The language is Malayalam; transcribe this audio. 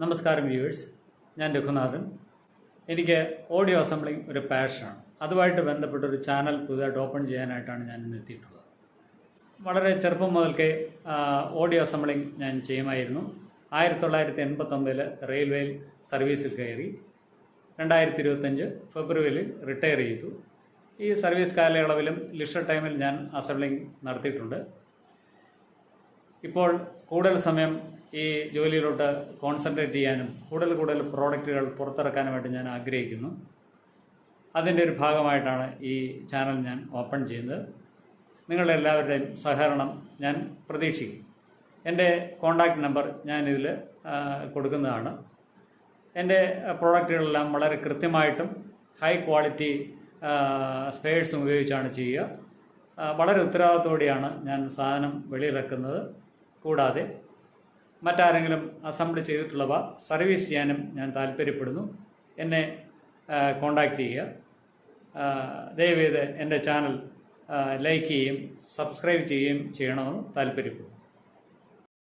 നമസ്കാരം വ്യൂവേഴ്സ്, ഞാൻ രഘുനാഥൻ. എനിക്ക് ഓഡിയോ അസംബ്ലിംഗ് ഒരു പാഷനാണ്. അതുമായിട്ട് ബന്ധപ്പെട്ടൊരു ചാനൽ പുതുതായിട്ട് ഓപ്പൺ ചെയ്യാനായിട്ടാണ് ഞാൻ ഇന്ന് എത്തിയിട്ടുള്ളത്. വളരെ ചെറുപ്പം മുതൽക്കേ ഓഡിയോ അസംബ്ലിംഗ് ഞാൻ ചെയ്യുമായിരുന്നു. 1989 റെയിൽവേയിൽ സർവീസിൽ കയറി. 2025 ഫെബ്രുവരിയിൽ റിട്ടയർ ചെയ്തു. ഈ സർവീസ് കാലയളവിലും ലിഷർ ടൈമിൽ ഞാൻ അസംബ്ലിംഗ് നടത്തിയിട്ടുണ്ട്. ഇപ്പോൾ കൂടുതൽ സമയം ഈ ജോലിയിലോട്ട് കോൺസെൻട്രേറ്റ് ചെയ്യാനും കൂടുതൽ പ്രോഡക്റ്റുകൾ പുറത്തിറക്കാനുമായിട്ട് ഞാൻ ആഗ്രഹിക്കുന്നു. അതിൻ്റെ ഒരു ഭാഗമായിട്ടാണ് ഈ ചാനൽ ഞാൻ ഓപ്പൺ ചെയ്യുന്നത്. നിങ്ങളുടെ എല്ലാവരുടെയും സഹകരണം ഞാൻ പ്രതീക്ഷിക്കും. എൻ്റെ കോൺടാക്റ്റ് നമ്പർ ഞാനിതിൽ കൊടുക്കുന്നതാണ്. എൻ്റെ പ്രോഡക്റ്റുകളെല്ലാം വളരെ കൃത്യമായിട്ടും ഹൈ ക്വാളിറ്റി സ്പെയർസും ഉപയോഗിച്ചാണ് ചെയ്യുക. വളരെ ഉത്തരവാദിത്തോടെയാണ് ഞാൻ സാധനം വെളിയിറക്കുന്നത്. കൂടാതെ മറ്റാരെങ്കിലും അസംബിൾ ചെയ്തിട്ടുള്ളവ സർവീസ് ചെയ്യാനും ഞാൻ താല്പര്യപ്പെടുന്നു. എന്നെ കോൺടാക്റ്റ് ചെയ്യുക. ദയവേത് എൻ്റെ ചാനൽ ലൈക്ക് ചെയ്യുകയും സബ്സ്ക്രൈബ് ചെയ്യുകയും ചെയ്യണമെന്ന് താല്പര്യപ്പെടുന്നു.